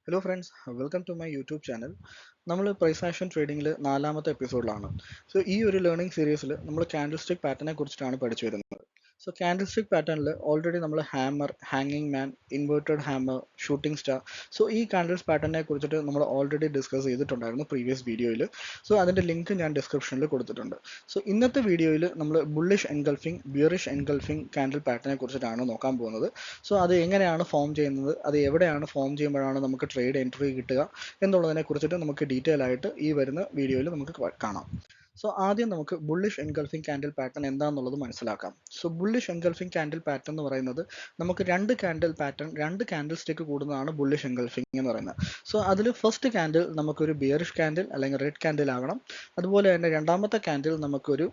Hello friends, welcome to my YouTube channel. നമ്മൾ price action ട്രേഡിംഗിൽ നാലാമത്തെ എപ്പിസോഡിലാണ്. സോ ഈ ഒരു ലേണിംഗ് സീരീസിൽ നമ്മൾ കാൻഡിൽ സ്റ്റിക് പാറ്റേണെ കുറിച്ചിട്ടാണ് പഠിച്ചു വരുന്നത്. സോ കാൻഡിൽ സ്റ്റിക് പാറ്റേണിൽ ഓൾറെഡി നമ്മൾ ഹാമർ, ഹാങ്ങിങ് man, inverted hammer, shooting star, so ഈ കാൻഡിൽസ് പാറ്റേണിനെ കുറിച്ചിട്ട് നമ്മൾ ഓൾറെഡി ഡിസ്കസ് ചെയ്തിട്ടുണ്ടായിരുന്നു പ്രീവിയസ് വീഡിയോയിൽ. സോ അതിൻ്റെ ലിങ്ക് ഞാൻ ഡിസ്ക്രിപ്ഷനിൽ കൊടുത്തിട്ടുണ്ട്. സോ ഇന്നത്തെ വീഡിയോയിൽ നമ്മൾ bullish engulfing, bearish engulfing candle പാറ്റേണിനെ കുറിച്ചിട്ടാണ് നോക്കാൻ പോകുന്നത്. സോ അത് എങ്ങനെയാണ് ഫോം ചെയ്യുന്നത്, അത് എവിടെയാണ് ഫോം ചെയ്യുമ്പോഴാണ് നമുക്ക് ട്രേഡ് എൻട്രി കിട്ടുക എന്നുള്ളതിനെ കുറിച്ചിട്ട് നമുക്ക് ഡീറ്റെയിൽ ആയിട്ട് ഈ വരുന്ന വീഡിയോയിൽ നമുക്ക് കാണാം. സോ ആദ്യം നമുക്ക് ബുള്ളിഷ് എൻഗൾഫിംഗ് കാൻഡിൽ പാറ്റേൺ എന്താണെന്നുള്ളത് മനസ്സിലാക്കാം. So bullish engulfing candle pattern എന്ന് പറയുന്നത് നമുക്ക് രണ്ട് കാൻഡിൽ സ്റ്റിക്ക് കൂടുന്നതാണ് ബുള്ളിഷ് എൻഗൾഫിംഗ് എന്ന് പറയുന്നത്. സോ അതിൽ ഫസ്റ്റ് കാൻഡിൽ നമുക്കൊരു ബിയറിഷ് കാൻഡിൽ അല്ലെങ്കിൽ റെഡ് കാൻഡിൽ ആകണം. അതുപോലെ തന്നെ രണ്ടാമത്തെ കാൻഡിൽ നമുക്കൊരു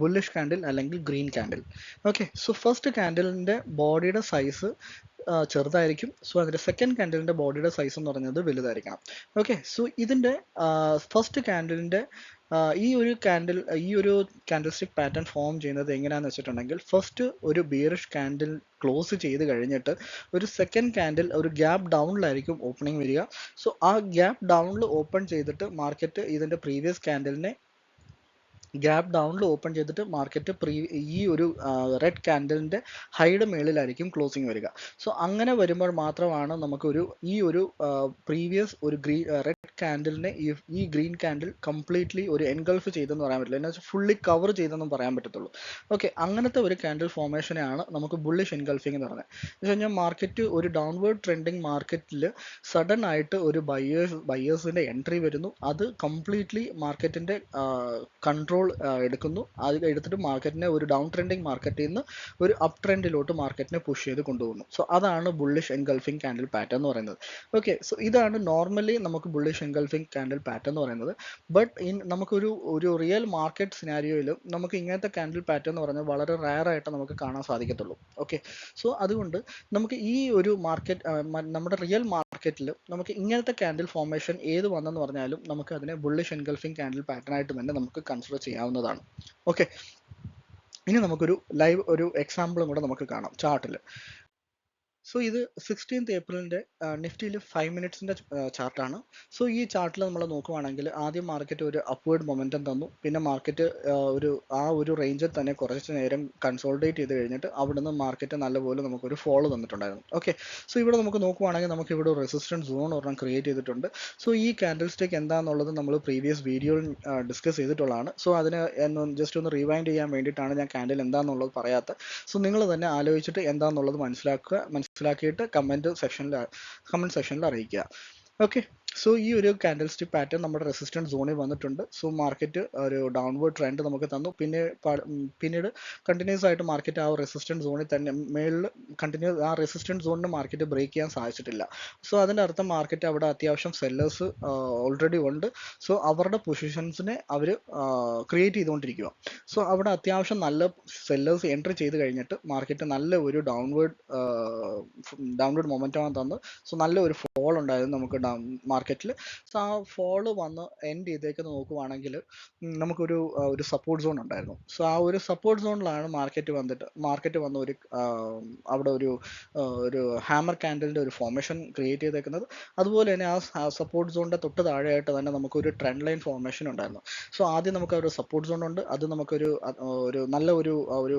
ബുള്ളിഷ് കാൻഡിൽ അല്ലെങ്കിൽ green candle. Okay, so first കാൻഡിലിൻ്റെ ബോഡിയുടെ സൈസ് ചെറുതായിരിക്കും. സോ അതിൻ്റെ സെക്കൻഡ് കാൻഡിലിൻ്റെ ബോഡിയുടെ സൈസ് എന്ന് പറയുന്നത് വലുതായിരിക്കണം. ഓക്കെ, സോ ഇതിൻ്റെ ഫസ്റ്റ് കാൻഡിലിൻ്റെ ഈ ഒരു കാൻഡിൽ സ്റ്റിക് പാറ്റേൺ ഫോം ചെയ്യുന്നത് എങ്ങനെയാണെന്ന് വെച്ചിട്ടുണ്ടെങ്കിൽ, ഫസ്റ്റ് ഒരു ബിയറിഷ് കാൻഡിൽ ക്ലോസ് ചെയ്ത് കഴിഞ്ഞിട്ട് ഒരു സെക്കൻഡ് കാൻഡിൽ ഒരു ഗ്യാപ്പ് ഡൗണിലായിരിക്കും ഓപ്പണിംഗ് വരിക. സോ ആ ഗ്യാപ്പ് ഡൗണിൽ ഓപ്പൺ ചെയ്തിട്ട് മാർക്കറ്റ് ഇതിൻ്റെ പ്രീവിയസ് കാൻഡിലിനെ ഗ്യാപ്പ് ഡൗണിൽ ഓപ്പൺ ചെയ്തിട്ട് മാർക്കറ്റ് ഈ ഒരു റെഡ് കാൻഡലിൻ്റെ ഹൈയുടെ മേളിലായിരിക്കും ക്ലോസിങ് വരിക. സോ അങ്ങനെ വരുമ്പോൾ മാത്രമാണ് നമുക്കൊരു ഈ ഒരു പ്രീവിയസ് ഒരു റെഡ് കാൻഡലിനെ ഈ ഗ്രീൻ കാൻഡിൽ കംപ്ലീറ്റ്ലി ഒരു എൻഗൾഫ് ചെയ്തെന്ന് പറയാൻ പറ്റില്ല, എന്ന് വെച്ചാൽ ഫുള്ളി കവർ ചെയ്തെന്നും പറയാൻ പറ്റത്തുള്ളൂ. ഓക്കെ, അങ്ങനത്തെ ഒരു കാൻഡിൽ ഫോർമേഷനെയാണ് നമുക്ക് ബുള്ളിഷ് എൻഗൾഫിംഗ് എന്ന് പറയുന്നത്. എന്ന് വെച്ച് കഴിഞ്ഞാൽ മാർക്കറ്റ് ഒരു ഡൗൺവേർഡ് ട്രെൻഡിങ് മാർക്കറ്റിൽ സഡൻ ആയിട്ട് ഒരു ബയേഴ്സിൻ്റെ എൻട്രി വരുന്നു. അത് കംപ്ലീറ്റ്ലി മാർക്കറ്റിൻ്റെ കൺട്രോൾ എടുക്കുന്നു. അത് എടുത്തിട്ട് മാർക്കറ്റിനെ ഒരു ഡൗൺ ട്രെൻഡിങ് മാർക്കറ്റിൽ നിന്ന് ഒരു അപ് ട്രെൻഡിലോട്ട് മാർക്കറ്റിനെ പുഷ് ചെയ്ത് കൊണ്ടുപോകുന്നു. സോ അതാണ് ബുള്ളിഷ് എൻഗൾഫിംഗ് കാൻഡിൽ പാറ്റേൺ എന്ന് പറയുന്നത്. ഓക്കെ, സോ ഇതാണ് നോർമലി നമുക്ക് ബുള്ളിഷ് എൻഗൾഫിംഗ് കാൻഡിൽ പാറ്റേൺ എന്ന് പറയുന്നത്. ബട്ട് നമുക്കൊരു റിയൽ മാർക്കറ്റ് സിനാരിയോയിൽ നമുക്ക് ഇങ്ങനത്തെ കാൻഡിൽ പാറ്റേൺ എന്ന് പറഞ്ഞാൽ വളരെ റയർ ആയിട്ട് നമുക്ക് കാണാൻ സാധിക്കത്തുള്ളൂ. ഓക്കെ, സോ അതുകൊണ്ട് നമുക്ക് ഈ ഒരു നമ്മുടെ റിയൽ മാർക്കറ്റിൽ നമുക്ക് ഇങ്ങനത്തെ കാൻഡിൽ ഫോർമേഷൻ ഏത് വന്നെന്ന് പറഞ്ഞാലും നമുക്ക് അതിനെ ബുള്ളിഷ് എൻഗൾഫിംഗ് കാൻഡിൽ പാറ്റേൺ ആയിട്ട് തന്നെ നമുക്ക് കൺസിഡർ ചെയ്യാവുന്നതാണ്. ഓക്കെ, ഇനി നമുക്കൊരു ഒരു എക്സാമ്പിളും കൂടെ നമുക്ക് കാണാം ചാർട്ടിൽ. സോ ഇത് 16th ഏപ്രിലിൻ്റെ നിഫ്റ്റിയിൽ 5 മിനിറ്റ്സിൻ്റെ ചാർട്ടാണ്. സോ ഈ ചാർട്ടിൽ നമ്മൾ നോക്കുവാണെങ്കിൽ ആദ്യം മാർക്കറ്റ് ഒരു അപ്വേർഡ് മൊമെൻറ്റം തന്നു. പിന്നെ മാർക്കറ്റ് ഒരു റേഞ്ചിൽ തന്നെ കുറച്ച് നേരം കൺസോൾഡേറ്റ് ചെയ്ത് കഴിഞ്ഞിട്ട് അവിടുന്ന് മാർക്കറ്റ് നല്ലപോലെ നമുക്കൊരു ഫോളോ തന്നിട്ടുണ്ടായിരുന്നു. ഓക്കെ, സോ ഇവിടെ നമുക്ക് നോക്കുവാണെങ്കിൽ നമുക്ക് ഇവിടെ ഒരു റെസിസ്റ്റൻസ് സോൺ ഒരെണ്ണം ക്രിയേറ്റ് ചെയ്തിട്ടുണ്ട്. സോ ഈ കാൻഡിൽ സ്റ്റിക്ക് എന്താണെന്നുള്ളത് നമ്മൾ പ്രീവിയസ് വീഡിയോയിൽ ഡിസ്കസ് ചെയ്തിട്ടുള്ളതാണ്. സോ അതിന് ജസ്റ്റ് ഒന്ന് റിവൈൻഡ് ചെയ്യാൻ വേണ്ടിയിട്ടാണ് ഞാൻ കാൻഡിൽ എന്താണെന്നുള്ളത് പറയാത്തത്. സോ നിങ്ങൾ തന്നെ ആലോചിച്ചിട്ട് എന്താണെന്നുള്ളത് മനസ്സിലാക്കിയിട്ട് കമൻറ്റ് സെക്ഷനിൽ അറിയിക്കുക. ഓക്കെ, സോ ഈ ഒരു കാൻഡിൽ സ്റ്റിക്ക് പാറ്റേൺ നമ്മുടെ റെസിസ്റ്റൻസ് സോണിൽ വന്നിട്ടുണ്ട്. സോ മാർക്കറ്റ് ഒരു ഡൗൺവേർഡ് ട്രെൻഡ് നമുക്ക് തന്നു. പിന്നീട് കണ്ടിന്യൂസ് ആയിട്ട് മാർക്കറ്റ് ആ റെസിസ്റ്റൻസ് സോണിൽ തന്നെ മേളിൽ ആ റെസിസ്റ്റൻസ് സോണിന് മാർക്കറ്റ് ബ്രേക്ക് ചെയ്യാൻ സാധിച്ചിട്ടില്ല. സോ അതിൻ്റെ അർത്ഥം മാർക്കറ്റ് അവിടെ അത്യാവശ്യം സെല്ലേഴ്സ് ഓൾറെഡി ഉണ്ട്. സോ അവരുടെ പൊസിഷൻസിനെ അവർ ക്രിയേറ്റ് ചെയ്തുകൊണ്ടിരിക്കുക. സോ അവിടെ അത്യാവശ്യം നല്ല സെല്ലേഴ്സ് എൻട്രി ചെയ്ത് കഴിഞ്ഞിട്ട് മാർക്കറ്റ് നല്ല ഒരു ഡൗൺവേർഡ് മൊമെൻറ്റം തന്നു. സോ നല്ല ഒരു ഫോൾ ഉണ്ടായിരുന്നു നമുക്ക് മാർക്കറ്റിൽ. സോ ആ ഫോള് വന്ന് എൻഡ് ചെയ്തേക്ക് നോക്കുവാണെങ്കിൽ നമുക്കൊരു സപ്പോർട്ട് സോൺ ഉണ്ടായിരുന്നു. സോ ആ ഒരു സപ്പോർട്ട് സോണിലാണ് മാർക്കറ്റ് വന്ന് അവിടെ ഒരു ഹാമർ കാൻഡലിൻ്റെ ഒരു ഫോർമേഷൻ ക്രിയേറ്റ് ചെയ്തേക്കുന്നത്. അതുപോലെ തന്നെ ആ സപ്പോർട്ട് സോണിൻ്റെ തൊട്ട് താഴെയായിട്ട് തന്നെ നമുക്കൊരു ട്രെൻഡ് ലൈൻ ഫോർമേഷൻ ഉണ്ടായിരുന്നു. സോ ആദ്യം നമുക്ക് ഒരു സപ്പോർട്ട് സോൺ ഉണ്ട്. അത് നമുക്കൊരു നല്ല ഒരു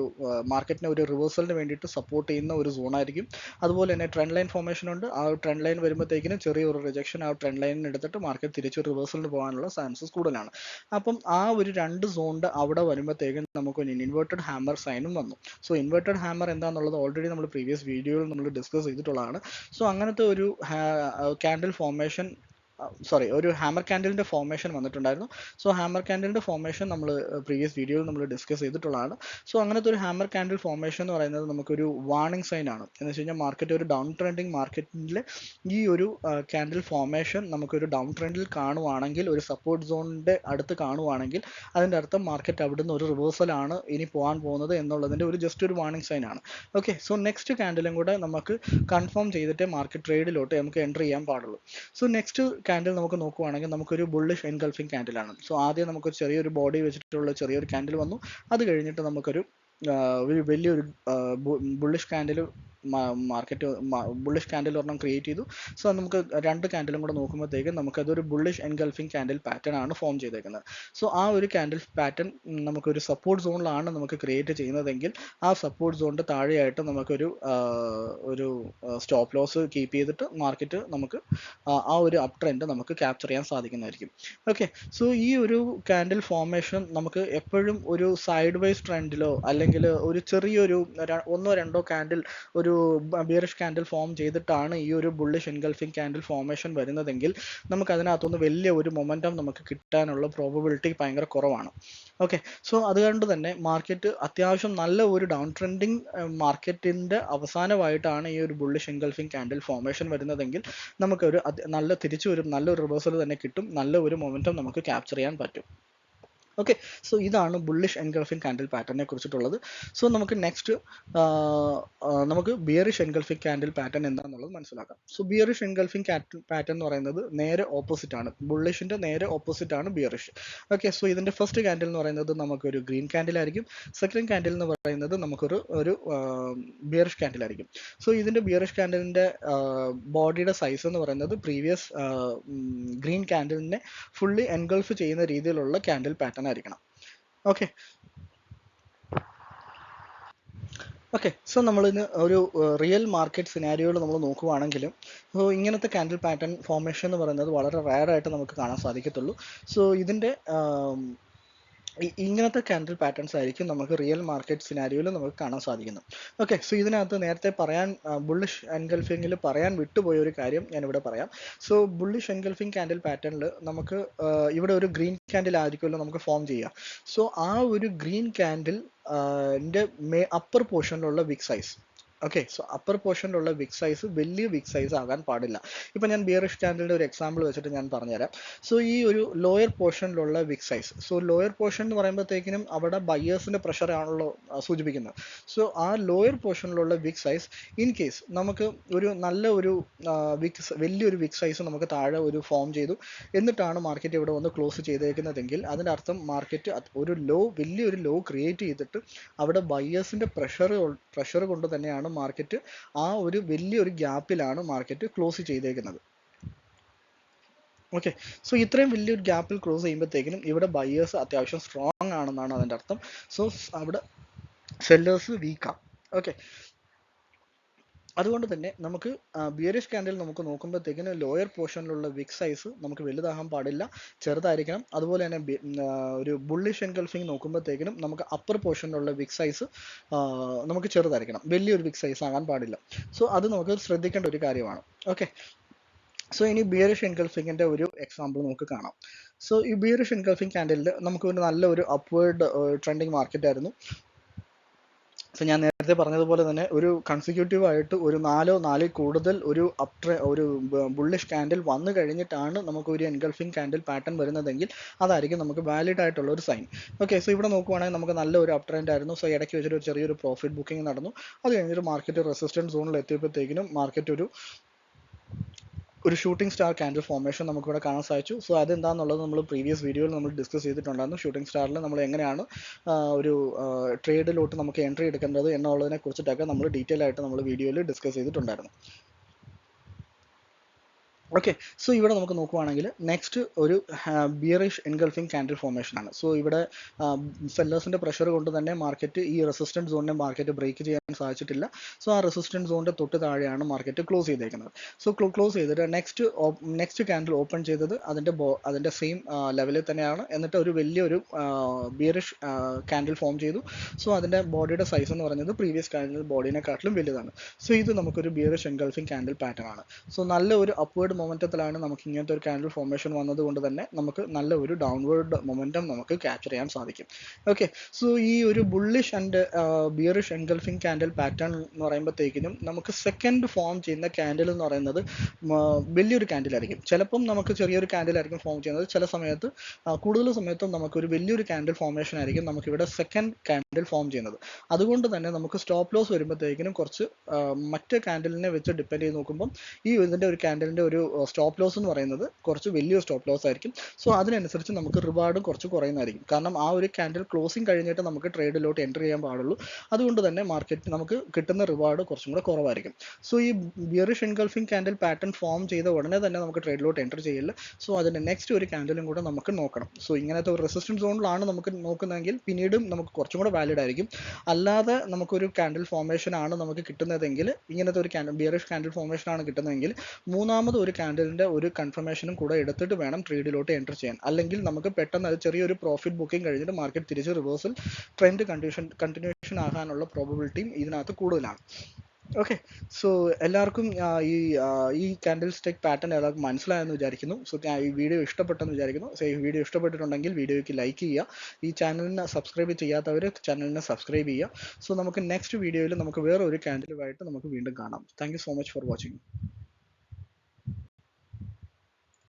മാർക്കറ്റിനെ ഒരു റിവേഴ്സലിന് വേണ്ടിയിട്ട് സപ്പോർട്ട് ചെയ്യുന്ന ഒരു സോണായിരിക്കും. അതുപോലെ തന്നെ ട്രെൻഡ് ലൈൻ ഫോർമേഷൻ ഉണ്ട്. ആ ട്രെൻഡ് ലൈൻ വരുമ്പോഴത്തേക്കിനും ചെറിയൊരു റിജക്ഷൻ ആ ട്രെൻഡ് ലൈനിന് എടുത്തിട്ട് മാർക്കറ്റ് തിരിച്ച് റിവേഴ്സലിന് പോകാനുള്ള ചാൻസസ് കൂടുതലാണ്. അപ്പം ആ ഒരു രണ്ട് സോണിൻ്റെ അവിടെ വരുമ്പോഴത്തേക്കും നമുക്ക് ഇൻവേർട്ടഡ് ഹാമർ സൈനും വന്നു. സോ ഇൻവേർട്ടഡ് ഹാമർ എന്താണെന്നുള്ളത് ഓൾറെഡി നമ്മൾ പ്രീവിയസ് വീഡിയോയിൽ നമ്മൾ ഡിസ്കസ് ചെയ്തിട്ടുള്ളതാണ്. സോ അങ്ങനത്തെ ഒരു കാൻഡിൽ ഫോർമേഷൻ ഒരു ഹാമർ കാൻഡിലിൻ്റെ ഫോർമേഷൻ വന്നിട്ടുണ്ടായിരുന്നു. സോ ഹാമർ കാൻഡിലിൻ്റെ ഫോർമേഷൻ നമ്മൾ പ്രീവിയസ് വീഡിയോയിൽ നമ്മൾ ഡിസ്കസ് ചെയ്തിട്ടുള്ളതാണ്. സോ അങ്ങനത്തെ ഒരു ഹാമർ കാൻഡിൽ ഫോർമേഷൻ എന്ന് പറയുന്നത് നമുക്കൊരു വാർണിംഗ് സൈൻ ആണ്. എന്ന് വെച്ച് കഴിഞ്ഞാൽ മാർക്കറ്റ് ഒരു ഡൗൺ ട്രെൻഡിങ് മാർക്കറ്റിൽ ഈ ഒരു കാൻഡിൽ ഫോർമേഷൻ നമുക്കൊരു ഡൗൺ ട്രെൻഡിൽ കാണുവാണെങ്കിൽ, ഒരു സപ്പോർട്ട് സോണിൻ്റെ അടുത്ത് കാണുവാണെങ്കിൽ അതിൻ്റെ അർത്ഥം മാർക്കറ്റ് അവിടുന്ന് ഒരു റിവേഴ്സലാണ് ഇനി പോകാൻ പോകുന്നത് എന്നുള്ളതിൻ്റെ ജസ്റ്റ് ഒരു വാർണിംഗ് സൈൻ ആണ്. ഓക്കെ, സോ നെക്സ്റ്റ് കാൻഡിലും കൂടെ നമുക്ക് കൺഫേം ചെയ്തിട്ടേ മാർക്കറ്റ് ട്രേഡിലോട്ട് നമുക്ക് എൻട്രി ചെയ്യാൻ പാടുള്ളൂ. സോ നെക്സ്റ്റ് കാൻഡിൽ നമുക്ക് നോക്കുവാണെങ്കിൽ നമുക്കൊരു ബുള്ളിഷ് എൻഗൾഫിംഗ് കാൻഡിലാണ്. സോ ആദ്യം നമുക്ക് ചെറിയൊരു ബോഡി വെച്ചിട്ടുള്ള ചെറിയൊരു കാൻഡിൽ വന്നു. അത് കഴിഞ്ഞിട്ട് നമുക്കൊരു വലിയൊരു bullish candle market bullish candle ഒരെണ്ണം ക്രിയേറ്റ് ചെയ്തു. സോ നമുക്ക് രണ്ട് ക്യാൻഡിലും കൂടെ നോക്കുമ്പോഴത്തേക്കും നമുക്കതൊരു ബുള്ളിഷ് എൻഗൾഫിംഗ് ക്യാൻഡിൽ പാറ്റേൺ ആണ് ഫോം ചെയ്തേക്കുന്നത്. സോ ആ ഒരു ക്യാൻഡിൽ പാറ്റേൺ നമുക്കൊരു സപ്പോർട്ട് സോണിലാണ് നമുക്ക് ക്രിയേറ്റ് ചെയ്യുന്നതെങ്കിൽ ആ സപ്പോർട്ട് സോണിൻ്റെ താഴെയായിട്ട് നമുക്കൊരു ഒരു സ്റ്റോപ്പ് ലോസ് കീപ്പ് ചെയ്തിട്ട് മാർക്കറ്റ് നമുക്ക് ആ ഒരു അപ് ട്രെൻഡ് നമുക്ക് ക്യാപ്ചർ ചെയ്യാൻ സാധിക്കുന്നതായിരിക്കും. ഓക്കെ, സോ ഈ ഒരു ക്യാൻഡിൽ ഫോർമേഷൻ നമുക്ക് എപ്പോഴും ഒരു സൈഡ് വൈസ് ട്രെൻഡിലോ അല്ലെങ്കിൽ ഒരു ചെറിയൊരു ഒന്നോ രണ്ടോ ക്യാൻഡിൽ ഒരു ബിയറിഷ് ക്യാൻഡിൽ ഫോം ചെയ്തിട്ടാണ് ഈ ഒരു ബുള്ളിഷ് എൻഗൾഫിംഗ് ക്യാൻഡിൽ ഫോർമേഷൻ വരുന്നതെങ്കിൽ നമുക്ക് അതിനകത്തുനിന്ന് വലിയ ഒരു മൊമെൻറ്റം നമുക്ക് കിട്ടാനുള്ള പ്രോബബിലിറ്റി ഭയങ്കര കുറവാണ്. ഓക്കെ, സോ അതുകൊണ്ട് തന്നെ മാർക്കറ്റ് അത്യാവശ്യം നല്ല ഒരു ഡൗൺ ട്രെൻഡിങ് മാർക്കറ്റിൻ്റെ അവസാനമായിട്ടാണ് ഈ ഒരു ബുള്ളിഷ് എൻഗൾഫിംഗ് ക്യാൻഡിൽ ഫോർമേഷൻ വരുന്നതെങ്കിൽ നമുക്കൊരു നല്ല തിരിച്ചു വരും, നല്ലൊരു റിവേഴ്സൽ തന്നെ കിട്ടും, നല്ല ഒരു മൊമെൻറ്റം നമുക്ക് ക്യാപ്ചർ ചെയ്യാൻ പറ്റും. ഓക്കെ, സോ ഇതാണ് ബുള്ളിഷ് എൻഗൾഫിംഗ് ക്യാൻഡിൽ പാറ്റേണിനെ കുറിച്ചിട്ടുള്ളത്. സോ നമുക്ക് നെക്സ്റ്റ് നമുക്ക് ബിയറിഷ് എൻഗൾഫിംഗ് ക്യാൻഡിൽ പാറ്റേൺ എന്താണെന്നുള്ളത് മനസ്സിലാക്കാം. സോ ബിയറിഷ് എൻഗൾഫിംഗ് പാറ്റേൺ എന്ന് പറയുന്നത് നേരെ ഓപ്പോസിറ്റ് ആണ്, ബുള്ളിഷിൻ്റെ നേരെ ഓപ്പോസിറ്റ് ആണ് ബിയറിഷ്. ഓക്കെ, സോ ഇതിൻ്റെ ഫസ്റ്റ് ക്യാൻഡിൽ എന്ന് പറയുന്നത് നമുക്കൊരു ഗ്രീൻ ക്യാൻഡിൽ ആയിരിക്കും. സെക്കൻഡ് ക്യാൻഡിൽ എന്ന് പറയുന്നത് നമുക്കൊരു ബിയറിഷ് ക്യാൻഡിൽ ആയിരിക്കും. സോ ഇതിൻ്റെ ബിയറിഷ് ക്യാൻഡിലിൻ്റെ ബോഡിയുടെ സൈസ് എന്ന് പറയുന്നത് പ്രീവിയസ് ഗ്രീൻ ക്യാൻഡിലിനെ ഫുള്ളി എൻഗൾഫ് ചെയ്യുന്ന രീതിയിലുള്ള ക്യാൻഡിൽ പാറ്റേൺ ആയിരിക്കണം. ഓക്കെ, സോ നമ്മളിന്ന് ഒരു റിയൽ മാർക്കറ്റ് സിനാരിയോയിൽ നമ്മൾ നോക്കുവാണെങ്കിലും ഇങ്ങനത്തെ ക്യാൻഡിൽ പാറ്റേൺ ഫോർമേഷൻ എന്ന് പറയുന്നത് വളരെ റയർ ആയിട്ട് നമുക്ക് കാണാൻ സാധിക്കത്തുള്ളൂ. സോ ഇതിൻ്റെ ഇങ്ങനത്തെ ക്യാൻഡിൽ പാറ്റേൺസ് ആയിരിക്കും നമുക്ക് റിയൽ മാർക്കറ്റ് സിനാരിയോയിൽ നമുക്ക് കാണാൻ സാധിക്കുന്നത്. ഓക്കെ, സോ ഇതിനകത്ത് നേരത്തെ പറയാൻ ബുള്ളിഷ് എൻഗൾഫിങ്ങിൽ പറയാൻ വിട്ടുപോയ ഒരു കാര്യം ഞാനിവിടെ പറയാം. സോ ബുള്ളിഷ് എൻഗൾഫിംഗ് ക്യാൻഡിൽ പാറ്റേണിൽ നമുക്ക് ഇവിടെ ഒരു ഗ്രീൻ ക്യാൻഡിൽ ആയിരിക്കുമല്ലോ നമുക്ക് ഫോം ചെയ്യുക. സോ ആ ഒരു ഗ്രീൻ ക്യാൻഡിൽ അപ്പർ പോർഷനിലുള്ള wick size, okay, so upper പോർഷനിലുള്ള വിക് സൈസ് വലിയ വിക് സൈസ് ആകാൻ പാടില്ല. ഇപ്പം ഞാൻ ബിയറിഷ് ക്യാൻഡിലിൻ്റെ ഒരു എക്സാമ്പിൾ വെച്ചിട്ട് ഞാൻ പറഞ്ഞുതരാം. സോ ഈ ഒരു ലോയർ പോർഷനിലുള്ള wick size, so lower portion എന്ന് പറയുമ്പോഴത്തേക്കിനും അവിടെ ബയേഴ്സിൻ്റെ പ്രഷർ ആണല്ലോ സൂചിപ്പിക്കുന്നത്. സോ ആ ലോയർ പോർഷനിലുള്ള വിക് സൈസ് ഇൻ കേസ് നമുക്ക് ഒരു നല്ല ഒരു വലിയൊരു വിക് സൈസ് നമുക്ക് താഴെ ഒരു ഫോം ചെയ്തു എന്നിട്ടാണ് മാർക്കറ്റ് ഇവിടെ വന്ന് ക്ലോസ് ചെയ്തേക്കുന്നതെങ്കിൽ അതിൻ്റെ അർത്ഥം മാർക്കറ്റ് ഒരു വലിയൊരു ലോ ക്രിയേറ്റ് ചെയ്തിട്ട് അവിടെ ബയേഴ്സിൻ്റെ പ്രഷർ കൊണ്ട് തന്നെയാണ് മാർക്കറ്റ് ആ ഒരു വലിയൊരു ഗ്യാപ്പിലാണ് മാർക്കറ്റ് ക്ലോസ് ചെയ്തേക്കുന്നത്. ഓക്കെ, സോ ഇത്രയും വലിയൊരു ഗ്യാപ്പിൽ ക്ലോസ് ചെയ്യുമ്പോഴത്തേക്കിനും ഇവിടെ ബയേഴ്സ് അത്യാവശ്യം സ്ട്രോങ് ആണെന്നാണ് അതിൻ്റെ അർത്ഥം. സോ അവിടെ സെല്ലേഴ്സ് വീക്കാണ്. ഓക്കെ, അതുകൊണ്ട് തന്നെ നമുക്ക് ബിയറിഷ് ക്യാൻഡിൽ നമുക്ക് നോക്കുമ്പോഴത്തേക്കിന് ലോയർ പോർഷനിലുള്ള വിക് സൈസ് നമുക്ക് വലുതാകാൻ പാടില്ല, ചെറുതായിരിക്കണം. അതുപോലെ തന്നെ ഒരു ബുള്ളിഷ് എൻഗൾഫിംഗ് നോക്കുമ്പോഴത്തേക്കിനും നമുക്ക് അപ്പർ പോർഷനിലുള്ള വിക് സൈസ് നമുക്ക് ചെറുതായിരിക്കണം, വലിയൊരു വിക് സൈസ് ആകാൻ പാടില്ല. സോ അത് നമുക്ക് ശ്രദ്ധിക്കേണ്ട ഒരു കാര്യമാണ്. ഓക്കെ, സോ ഇനി ബിയറിഷ് എൻഗൾഫിങ്ങിൻ്റെ ഒരു എക്സാമ്പിൾ നമുക്ക് കാണാം. സോ ഈ ബിയറിഷ് എൻഗൾഫിംഗ് ക്യാൻഡിലിൽ നമുക്ക് ഒരു നല്ല ഒരു അപ്വേർഡ് ട്രെൻഡിങ് മാർക്കറ്റ് ആയിരുന്നു. സോ ഞാൻ നേരത്തെ പറഞ്ഞതുപോലെ തന്നെ ഒരു കൺസിക്യൂട്ടീവ് ആയിട്ട് ഒരു നാലിൽ കൂടുതൽ ഒരു ബുള്ളിഷ് ക്യാൻഡിൽ വന്നു കഴിഞ്ഞിട്ടാണ് നമുക്ക് ഒരു എൻഗൾഫിംഗ് ക്യാൻഡിൽ പാറ്റേൺ വരുന്നതെങ്കിൽ അതായിരിക്കും നമുക്ക് വാലിഡ് ആയിട്ടുള്ള ഒരു സൈൻ. ഓക്കെ, സോ ഇവിടെ നോക്കുവാണെങ്കിൽ നമുക്ക് നല്ല ഒരു അപ് ട്രെൻഡ് ആയിരുന്നു. സോ ഇടയ്ക്ക് വെച്ചിട്ട് ഒരു ചെറിയൊരു പ്രോഫിറ്റ് ബുക്കിംഗ് നടന്നു. അത് കഴിഞ്ഞിട്ട് മാർക്കറ്റ് റെസിസ്റ്റൻസ് സോണിൽ എത്തിയപ്പോഴത്തേക്കിനും മാർക്കറ്റ് ഒരു ഷൂട്ടിംഗ് സ്റ്റാർ ക്യാൻഡിൽ ഫോർമേഷൻ നമുക്കിവിടെ കാണാൻ സാധിച്ചു. സോ അതെന്താണെന്നുള്ളത് നമ്മൾ പ്രീവിയസ് വീഡിയോയിൽ നമ്മൾ ഡിസ്കസ് ചെയ്തിട്ടുണ്ടായിരുന്നു. ഷൂട്ടിംഗ് സ്റ്റാറിൽ നമ്മൾ എങ്ങനെയാണ് ഒരു ട്രേഡിലോട്ട് നമുക്ക് എൻട്രി എടുക്കേണ്ടത് എന്നുള്ളതിനെ കുറിച്ചിട്ടൊക്കെ നമ്മൾ ഡീറ്റെയിൽ ആയിട്ട് നമ്മൾ വീഡിയോയിൽ ഡിസ്കസ് ചെയ്തിട്ടുണ്ടായിരുന്നു. ഓക്കെ, സോ ഇവിടെ നമുക്ക് നോക്കുവാണെങ്കിൽ നെക്സ്റ്റ് ഒരു ബിയറിഷ് എൻഗൾഫിംഗ് ക്യാൻഡിൽ ഫോർമേഷൻ ആണ്. സോ ഇവിടെ സെല്ലേഴ്സിൻ്റെ പ്രഷർ കൊണ്ട് തന്നെ മാർക്കറ്റ് ഈ റെസിസ്റ്റൻസ് സോണിനെ മാർക്കറ്റ് ബ്രേക്ക് ചെയ്യാൻ സാധിച്ചിട്ടില്ല. സോ ആ റെസിസ്റ്റൻസ് സോണിൻ്റെ തൊട്ട് താഴെയാണ് മാർക്കറ്റ് ക്ലോസ് ചെയ്തേക്കുന്നത്. സോ ക്ലോസ് ചെയ്തിട്ട് നെക്സ്റ്റ് ക്യാൻഡിൽ ഓപ്പൺ ചെയ്തത് അതിൻ്റെ സെയിം ലെവലിൽ തന്നെയാണ്. എന്നിട്ട് ഒരു വലിയൊരു ബിയറിഷ് ക്യാൻഡിൽ ഫോം ചെയ്തു. സോ അതിൻ്റെ ബോഡിയുടെ സൈസ് എന്ന് പറയുന്നത് പ്രീവിയസ് ക്യാൻഡിൽ ബോഡിനെക്കാട്ടിലും വലുതാണ്. സോ ഇത് നമുക്കൊരു ബിയറിഷ് എൻഗൾഫിംഗ് ക്യാൻഡിൽ പാറ്റേൺ ആണ്. സോ നല്ല ഒരു അപ്വേർഡ് മൊമെൻറ്റത്തിലാണ് നമുക്ക് ഇങ്ങനത്തെ ഒരു ക്യാൻഡിൽ ഫോർമേഷൻ വന്നതുകൊണ്ട് തന്നെ നമുക്ക് നല്ല ഒരു ഡൗൺവേർഡ് മൊമെൻറ്റം നമുക്ക് ക്യാപ്ചർ ചെയ്യാൻ സാധിക്കും. ഓക്കെ, സോ ഈ ഒരു bullish and bearish engulfing candle pattern എന്ന് പറയുമ്പോഴത്തേക്കിനും നമുക്ക് സെക്കൻഡ് ഫോം ചെയ്യുന്ന ക്യാൻഡിൽ എന്ന് പറയുന്നത് വലിയൊരു ക്യാൻഡിലായിരിക്കും. ചിലപ്പം നമുക്ക് ചെറിയൊരു ക്യാൻഡിലായിരിക്കും ഫോം ചെയ്യുന്നത്, ചില സമയത്ത് കൂടുതൽ സമയത്തും നമുക്കൊരു വലിയൊരു ക്യാൻഡിൽ ഫോർമേഷൻ ആയിരിക്കും നമുക്കിവിടെ സെക്കൻഡ് ക്യാൻഡിൽ ഫോം ചെയ്യുന്നത്. അതുകൊണ്ട് തന്നെ നമുക്ക് സ്റ്റോപ്പ് ലോസ് വരുമ്പോഴത്തേക്കിനും കുറച്ച് മറ്റ് ക്യാൻഡലിനെ വെച്ച് ഡിപ്പെൻഡ് ചെയ്ത് നോക്കുമ്പോൾ ഇതിൻ്റെ ഒരു ക്യാൻഡലിൻ്റെ ഒരു സ്റ്റോപ്പ് ലോസ് എന്ന് പറയുന്നത് കുറച്ച് വലിയ സ്റ്റോപ്പ് ലോസ് ആയിരിക്കും. സോ അതിനനുസരിച്ച് നമുക്ക് റിവാർഡും കുറച്ച് കുറയുന്നതായിരിക്കും. കാരണം ആ ഒരു ക്യാൻഡിൽ ക്ലോസിങ് കഴിഞ്ഞിട്ട് നമുക്ക് ട്രേഡിലോട്ട് എൻ്റർ ചെയ്യാൻ പാടുള്ളൂ. അതുകൊണ്ട് തന്നെ മാർക്കറ്റ് നമുക്ക് കിട്ടുന്ന റിവാർഡ് കുറച്ചും കൂടെ കുറവായിരിക്കും. സോ ഈ bearish engulfing candle pattern form ചെയ്ത ഉടനെ തന്നെ നമുക്ക് ട്രേഡിലോട്ട് എൻ്റർ ചെയ്യില്ല. സോ അതിൻ്റെ നെക്സ്റ്റ് ഒരു ക്യാൻഡിലും കൂടെ നമുക്ക് നോക്കണം. സോ ഇങ്ങനത്തെ ഒരു റെസിസ്റ്റൻസ് സോണിലാണ് നമുക്ക് നോക്കുന്നതെങ്കിൽ പിന്നീടും നമുക്ക് കുറച്ചും കൂടെ വാലിഡ് ആയിരിക്കും. അല്ലാതെ നമുക്കൊരു ക്യാൻഡിൽ ഫോർമേഷൻ ആണ് നമുക്ക് കിട്ടുന്നതെങ്കിൽ, ഇങ്ങനത്തെ ഒരു ബിയറിഷ് ക്യാൻഡിൽ ഫോർമേഷൻ ആണ് കിട്ടുന്നതെങ്കിൽ മൂന്നാമത് ഒരു ക്യാൻഡിലിൻ്റെ ഒരു കൺഫർമേഷനും കൂടെ എടുത്തിട്ട് വേണം ട്രേഡിലോട്ട് എൻ്റർ ചെയ്യാൻ. അല്ലെങ്കിൽ നമുക്ക് പെട്ടെന്ന് അത് ചെറിയൊരു പ്രോഫിറ്റ് ബുക്കിംഗ് കഴിഞ്ഞിട്ട് മാർക്കറ്റ് തിരിച്ച് റിവേഴ്സൽ ട്രെൻഡ് കണ്ടിന്യൂഷൻ ആകാനുള്ള പ്രോബബിലിറ്റിയും ഇതിനകത്ത് കൂടുതലാണ്. ഓക്കെ, സോ എല്ലാവർക്കും ഈ ക്യാൻഡിൽ സ്റ്റിക്ക് പാറ്റേൺ എല്ലാവർക്കും മനസ്സിലായെന്ന് വിചാരിക്കുന്നു. സോ ഈ വീഡിയോ ഇഷ്ടപ്പെട്ടെന്ന് വിചാരിക്കുന്നു. സോ ഈ വീഡിയോ ഇഷ്ടപ്പെട്ടിട്ടുണ്ടെങ്കിൽ വീഡിയോയ്ക്ക് ലൈക്ക് ചെയ്യുക. ഈ ചാനലിന് സബ്സ്ക്രൈബ് ചെയ്യാത്തവർ ചാനലിനെ സബ്സ്ക്രൈബ് ചെയ്യുക. സോ നമുക്ക് നെക്സ്റ്റ് വീഡിയോയിൽ നമുക്ക് വേറെ ഒരു ക്യാൻഡിലുമായിട്ട് നമുക്ക് വീണ്ടും കാണാം. Thank you so much for watching.